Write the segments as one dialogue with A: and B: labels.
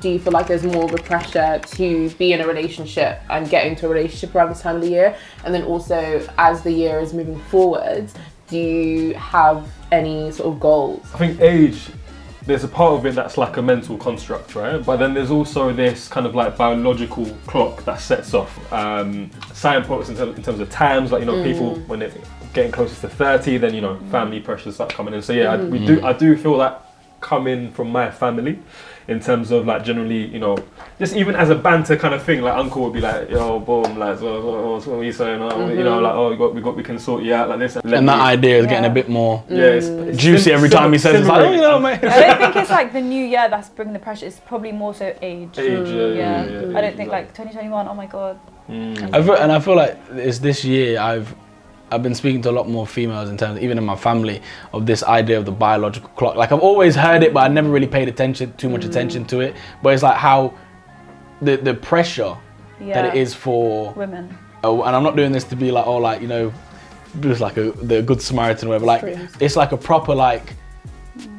A: do you feel like there's more of a pressure to be in a relationship and get into a relationship around this time of the year? And then also, as the year is moving forward, do you have any sort of goals?
B: I think age, there's a part of it that's like a mental construct, right? But then there's also this kind of like biological clock that sets off signposts in terms of times, like, you know, people when they're getting closer to 30, then, you know, family pressures start coming in. So yeah, I do feel that coming from my family in terms of like generally, you know, just even as a banter kind of thing, like uncle would be like, yo, boom, like, what are you saying? You know, like, oh, we can sort you out like this.
C: And that idea is getting a bit more
B: it's
C: juicy every time he says it. It's like, oh, you know, mate.
D: I don't think it's like the new year that's bringing the pressure. It's probably more so age.
B: Yeah.
D: I don't think like 2021. Oh my god.
C: I feel like it's this year I've been speaking to a lot more females in terms, even in my family, of this idea of the biological clock. Like I've always heard it, but I never really paid too much attention to it. But it's like how the pressure that it is for
D: women.
C: Oh, and I'm not doing this to be like, oh, like, you know, just like the good Samaritan or whatever. Like it's like a proper, like,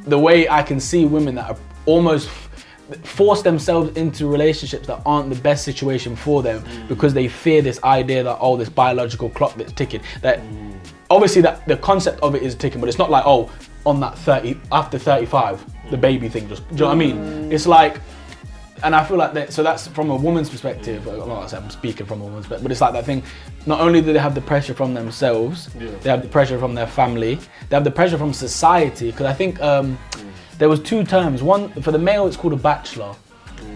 C: the way I can see women that are almost force themselves into relationships that aren't the best situation for them because they fear this idea that, oh, this biological clock that's ticking. That obviously that the concept of it is ticking, but it's not like, oh, on that 30 after 35 the baby thing just, do you know what I mean? It's like, and I feel like that, so that's from a woman's perspective. I'm speaking from a woman's perspective, but it's like that thing. Not only do they have the pressure from themselves, they have the pressure from their family, they have the pressure from society. Because I think there was two terms. One for the male, it's called a bachelor,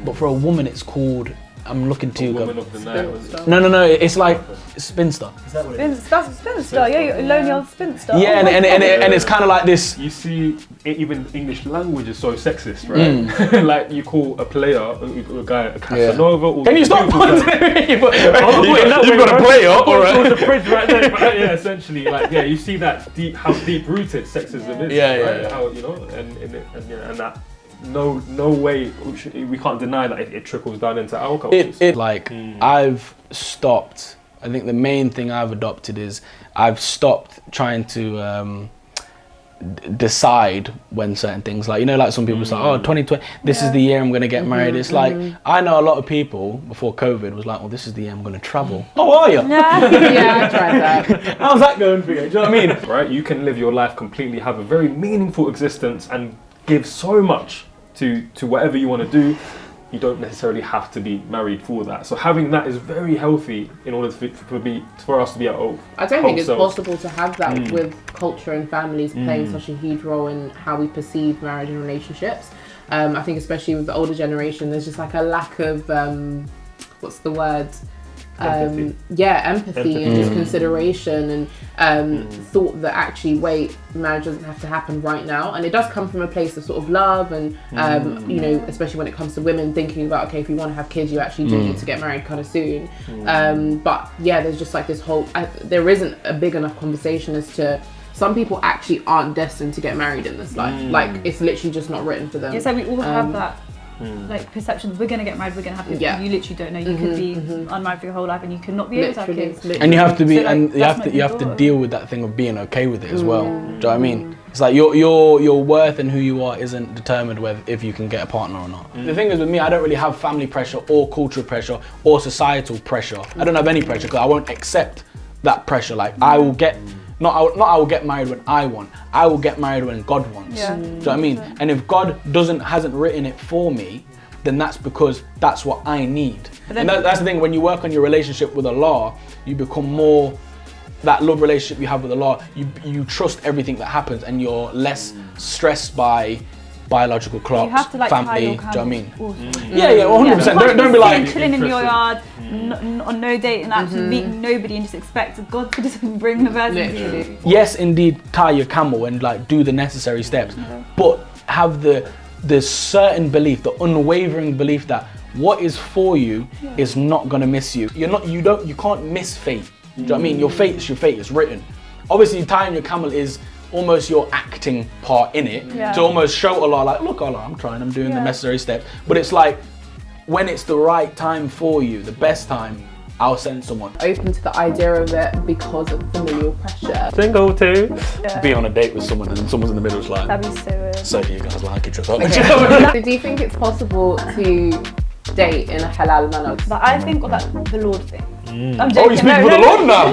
C: but for a woman, it's called. I'm looking to you.
B: Woman of the night.
C: No. It's like spinster.
E: Is that what it is?
D: That's spinster. Yeah, you're a lonely old spinster.
C: Yeah, and it's kind of like this.
B: You see, even English language is so sexist, right? Like you call a player, a guy, a Casanova. Or
C: can you stop pointing at me? You've
B: got
C: a player, all right.
B: The fridge right there. But yeah, essentially, like you see that how deep rooted sexism is. Right? How, you know, and that. No way we can't deny that it trickles down into our cultures.
C: I've stopped. I think the main thing I've adopted is I've stopped trying to decide when certain things, like, you know, like some people say, oh, 2020, this is the year I'm going to get married. It's like, I know a lot of people before COVID was like, well, this is the year I'm going to travel. Oh, are you?
A: Yeah, I tried that.
C: How's that going for you? Do you know what I mean?
B: Right, you can live your life completely, have a very meaningful existence and give so much to whatever you want to do. You don't necessarily have to be married for that. So having that is very healthy in order for us to be at home.
A: I don't think it's possible to have that with culture and families playing such a huge role in how we perceive marriage and relationships. I think especially with the older generation, there's just like a lack of, what's the word? Empathy and just consideration and thought that actually, wait, marriage doesn't have to happen right now. And it does come from a place of sort of love and you know, especially when it comes to women thinking about, okay, if you want to have kids, you actually do need to get married kind of soon. But yeah, there's just like this whole, there isn't a big enough conversation as to some people actually aren't destined to get married in this life. Like it's literally just not written for them.
D: It's like we all have that like perception, we're gonna get married, we're gonna have kids. You literally don't know. You could be unmarried for your whole life and you could not be able to have kids.
C: And you have to be, and you have to deal with that thing of being okay with it as well. Do you know what I mean? It's like your worth and who you are isn't determined if you can get a partner or not. The thing is with me, I don't really have family pressure or cultural pressure or societal pressure. I don't have any pressure because I won't accept that pressure. Like I will get. I will get married when I want. I will get married when God wants. Do you know what I mean? And if God hasn't written it for me, then that's because that's what I need. And that's the thing, when you work on your relationship with Allah, you become more, that love relationship you have with Allah, you trust everything that happens and you're less stressed by biological clocks,
D: you have to, like,
C: family, do you know what I mean? Yeah, 100%. Don't be like
D: chilling in your yard on no date and actually meeting nobody and just expect God to just bring the person to you.
C: Yes, indeed, tie your camel and like do the necessary steps, but have the certain belief, the unwavering belief that what is for you is not gonna miss you. You can't miss fate. Do you know what I mean? Your fate is your fate, it's written. Obviously, tying your camel is almost your acting part in it to almost show Allah, like, look, Allah, I'm trying, I'm doing the necessary steps. But it's like, when it's the right time for you, the best time, I'll send someone.
A: Open to the idea of it because of familial pressure.
B: Single too.
C: Be on a date with someone and someone's in the middle is like,
D: That'd be so weird.
C: so do you guys like each other?
A: Okay. So do you think it's possible to date in a halal manner?
D: But I think that the Lord thing. I'm
C: Oh,
D: joking.
C: you speak for the Lord now.